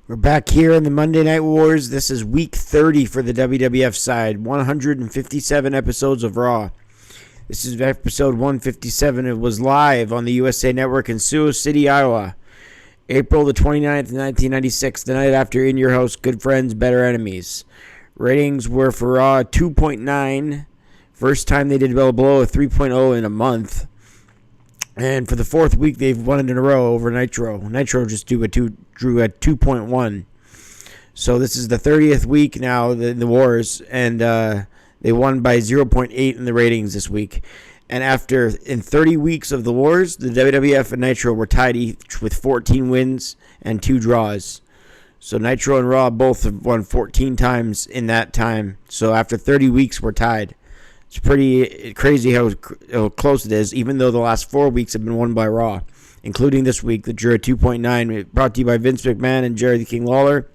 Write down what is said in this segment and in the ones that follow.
We're back here in the Monday Night Wars. This is week 30 for the WWF side. 157 episodes of Raw. This is episode 157. It was live on the USA Network in Sioux City, Iowa. April the 29th, 1996, the night after In Your House, Good Friends, Better Enemies. Ratings were for Raw 2.9. First time they did below a 3.0 in a month. And for the fourth week, they've won it in a row over Nitro. Nitro just drew a 2.1. So this is the 30th week now in the Wars, and they won by 0.8 in the ratings this week. And in 30 weeks of the Wars, the WWF and Nitro were tied each with 14 wins and 2 draws. So Nitro and Raw both have won 14 times in that time. So after 30 weeks, we're tied. It's pretty crazy how close it is, even though the last 4 weeks have been won by Raw, including this week, the drew at 2.9, brought to you by Vince McMahon and Jerry the King Lawler.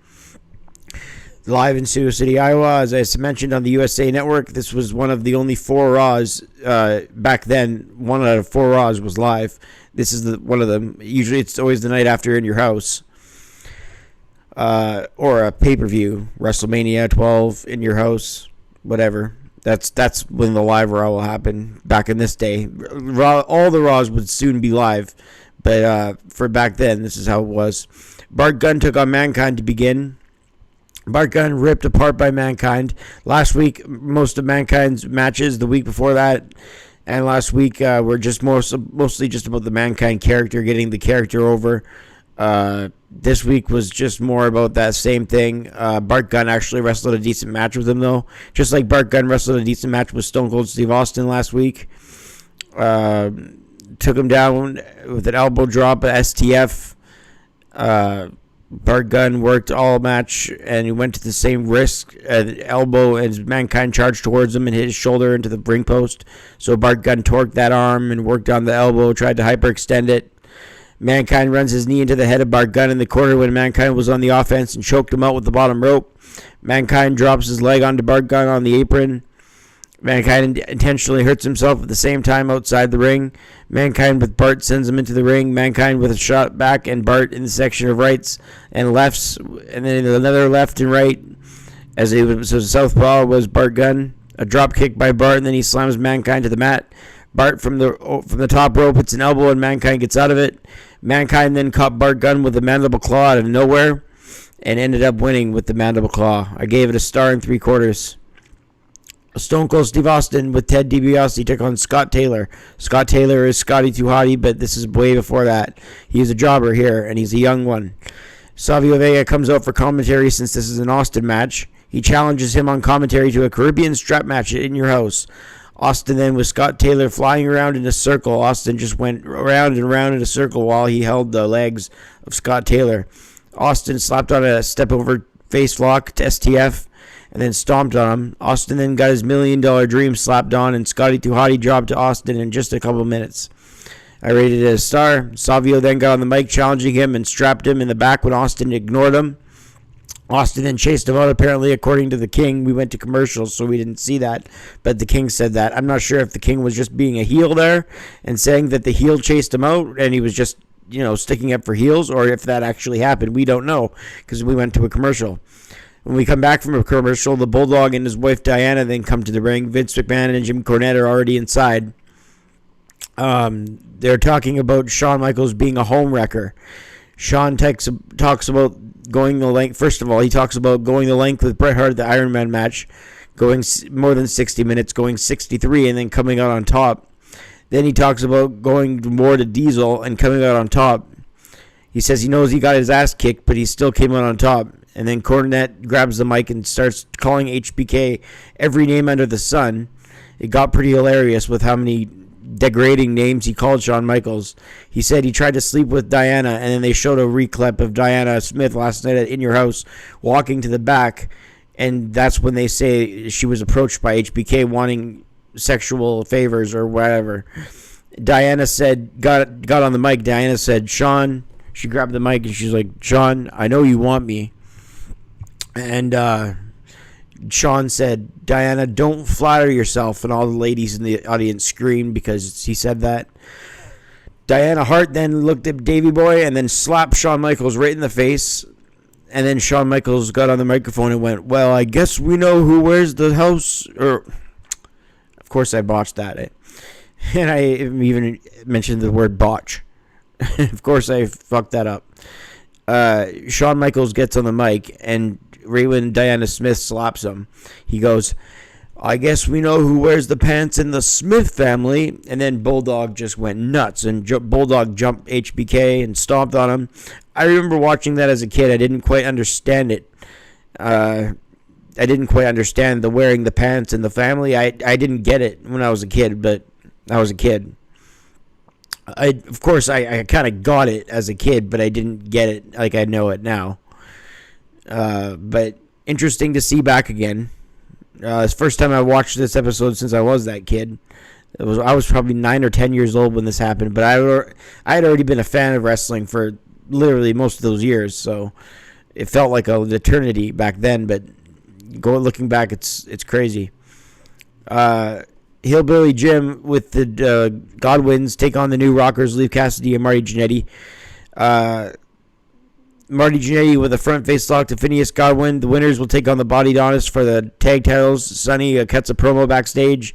Live in Sioux City, Iowa, as I mentioned on the USA Network, this was one of the only 4 Raws back then. 1 out of 4 Raws was live. This is one of them. Usually it's always the night after In Your House. Or a pay-per-view, WrestleMania 12, In Your House, whatever. That's when the live Raw will happen back in this day. All the Raws would soon be live, but for back then, this is how it was. Bart Gunn took on Mankind to begin. Bart Gunn ripped apart by Mankind. Last week, most of Mankind's matches, the week before that, and last week were just mostly just about the Mankind character, getting the character over. This week was just more about that same thing. Bart Gunn actually wrestled a decent match with him, though. Just like Bart Gunn wrestled a decent match with Stone Cold Steve Austin last week. Took him down with an elbow drop at STF. Bart Gunn worked all match, and he went to the same wrist, elbow, as Mankind charged towards him and hit his shoulder into the ring post. So Bart Gunn torqued that arm and worked on the elbow, tried to hyperextend it. Mankind runs his knee into the head of Bart Gunn in the corner when Mankind was on the offense and choked him out with the bottom rope. Mankind drops his leg onto Bart Gunn on the apron. Mankind intentionally hurts himself at the same time outside the ring. Mankind with Bart sends him into the ring. Mankind with a shot back and Bart in the section of rights and lefts, and then another left and right. So southpaw was Bart Gunn. A drop kick by Bart, and then he slams Mankind to the mat. Bart from the top rope hits an elbow, and Mankind gets out of it. Mankind then caught Bart Gunn with a mandible claw out of nowhere and ended up winning with the mandible claw. I gave it a star and 3/4. Stone Cold Steve Austin with Ted DiBiase took on Scott Taylor. Scott Taylor is Scotty Too Hotty, but this is way before that. He's a jobber here, and he's a young one. Savio Vega comes out for commentary since this is an Austin match. He challenges him on commentary to a Caribbean strap match at In Your House. Austin then with Scott Taylor flying around in a circle. Austin just went around and around in a circle while he held the legs of Scott Taylor. Austin slapped on a step over face lock to STF and then stomped on him. Austin then got his $1 Million Dream slapped on, and Scotty Too Hotty dropped to Austin in just a couple minutes. I rated it a star. Savio then got on the mic challenging him and strapped him in the back when Austin ignored him. Austin then chased him out, apparently, according to the King. We went to commercials, so we didn't see that, but the King said that. I'm not sure if the King was just being a heel there and saying that the heel chased him out and he was just, sticking up for heels, or if that actually happened. We don't know because we went to a commercial. When we come back from a commercial, the Bulldog and his wife Diana then come to the ring. Vince McMahon and Jim Cornette are already inside. They're talking about Shawn Michaels being a home wrecker. Shawn talks about going the length. First of all, he talks about going the length with Bret Hart, the Iron Man match, going more than 60 minutes, going 63, and then coming out on top. Then he talks about going more to Diesel and coming out on top. He says he knows he got his ass kicked, but he still came out on top. And then Cornette grabs the mic and starts calling HBK every name under the sun. It got pretty hilarious with how many degrading names he called Shawn Michaels. He said he tried to sleep with Diana, and then they showed a reclip of Diana Smith last night at In Your House walking to the back, and that's when they say she was approached by HBK wanting sexual favors or whatever. Diana said, got on the mic, Diana said, Shawn, she grabbed the mic and she's like, Shawn, I know you want me. And Shawn said, Diana, don't flatter yourself, and all the ladies in the audience screamed because he said that. Diana Hart then looked at Davey Boy and then slapped Shawn Michaels right in the face. And then Shawn Michaels got on the microphone and went, well, I guess we know who wears the house. Or, of course, I botched that. And I even mentioned the word botch. Of course, I fucked that up. Shawn Michaels gets on the mic, and right when Diana Smith slaps him, he goes, I guess we know who wears the pants in the Smith family. And then Bulldog just went nuts, and Bulldog jumped HBK and stomped on him. I remember watching that as a kid. I didn't quite understand it. I didn't quite understand the wearing the pants in the family. I didn't get it when I was a kid, but I was a kid. Of course, I kind of got it as a kid, but I didn't get it like I know it now. But interesting to see back again. It's the first time I watched this episode since I was that kid. I was probably 9 or 10 years old when this happened, but I had already been a fan of wrestling for literally most of those years, so it felt like an eternity back then. But looking back, it's crazy. Hillbilly Jim with the Godwins take on the New Rockers, Leif Cassidy and Marty Jannetty. Marty Jannetty with a front face lock to Phineas Godwin. The winners will take on the Body Donnas for the tag titles. Sunny cuts a promo backstage,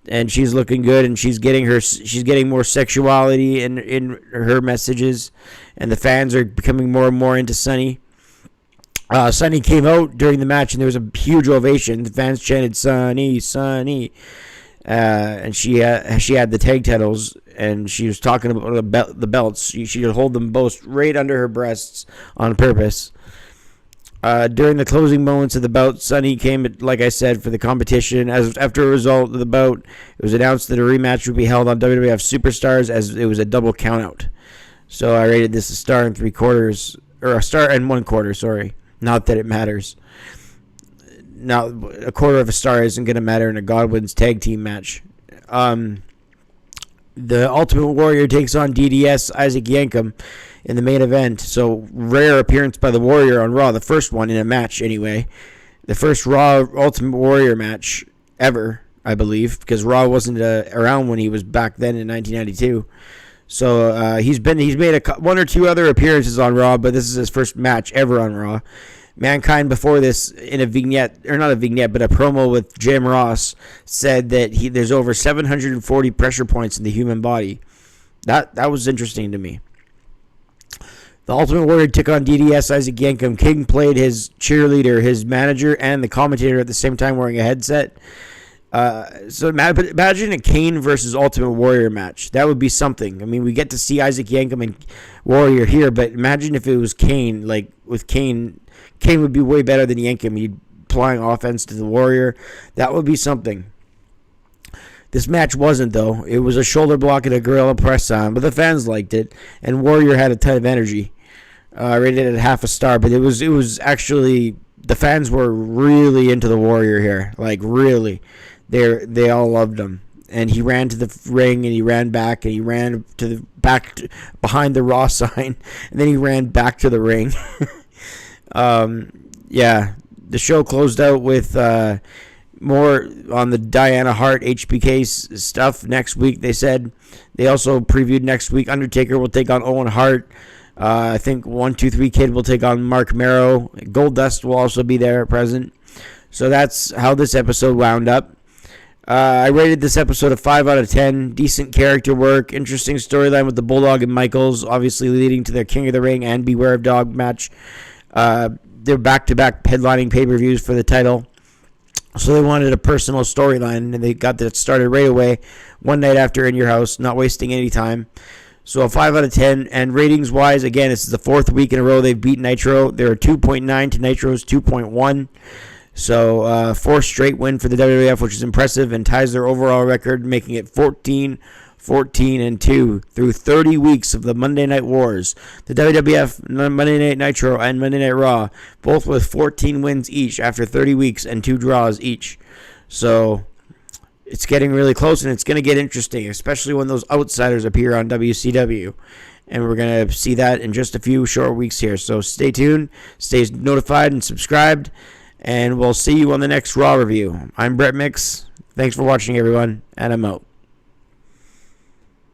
and she's looking good, and she's getting more sexuality in her messages, and the fans are becoming more and more into Sunny. Sunny came out during the match, and there was a huge ovation. The fans chanted "Sunny, Sunny," and she had the tag titles, and she was talking about the belts. She would hold them both right under her breasts on purpose. During the closing moments of the bout, Sunny came, like I said, for the competition. After a result of the bout, it was announced that a rematch would be held on WWF Superstars, as it was a double countout. So I rated this a star and 3/4, or a star and 1/4. Sorry, not that it matters. Now, a quarter of a star isn't going to matter in a Godwin's tag team match. The Ultimate Warrior takes on D.D.S. Isaac Yankem in the main event. So, rare appearance by the Warrior on Raw. The first one in a match, anyway. The first Raw Ultimate Warrior match ever, I believe, because Raw wasn't around when he was back then in 1992. So, he's made one or two other appearances on Raw, but this is his first match ever on Raw. Mankind before this, in a vignette, or not a vignette, but a promo with Jim Ross, said that there's over 740 pressure points in the human body. That was interesting to me. The Ultimate Warrior took on D.D.S. Isaac Yankem. King played his cheerleader, his manager, and the commentator at the same time wearing a headset. So imagine a Kane versus Ultimate Warrior match. That would be something. I mean, we get to see Isaac Yankem and Warrior here, but imagine if it was Kane. Like, with Kane would be way better than Yankem. He'd applying offense to the Warrior. That would be something. This match wasn't, though. It was a shoulder block and a gorilla press on, but the fans liked it, and Warrior had a ton of energy. I rated it at half a star, but it was actually, the fans were really into the Warrior here. Like, really. They all loved him. And he ran to the ring, and he ran back, and he ran to the back behind the Raw sign, and then he ran back to the ring. Yeah, the show closed out with more on the Diana Hart HBK stuff next week. They said they also previewed next week. Undertaker will take on Owen Hart. I think 1-2-3 Kid will take on Mark Merrow. Goldust will also be there present. So that's how this episode wound up. I rated this episode a 5 out of 10. Decent character work. Interesting storyline with the Bulldog and Michaels, obviously leading to their King of the Ring and Beware of Dog match. They're back-to-back headlining pay-per-views for the title. So they wanted a personal storyline, and they got that started right away, one night after In Your House, not wasting any time. So a 5 out of 10. And ratings-wise, again, this is the fourth week in a row they've beat Nitro. They're 2.9 to Nitro's 2.1. So 4 straight win for the WWF, which is impressive, and ties their overall record, making it 14-2 through 30 weeks of the Monday Night Wars. The WWF, Monday Night Nitro, and Monday Night Raw, both with 14 wins each after 30 weeks and 2 draws each. So it's getting really close, and it's going to get interesting, especially when those outsiders appear on WCW. And we're going to see that in just a few short weeks here. So stay tuned, stay notified, and subscribed. And we'll see you on the next Raw review. I'm Brett Mix. Thanks for watching, everyone, and I'm out.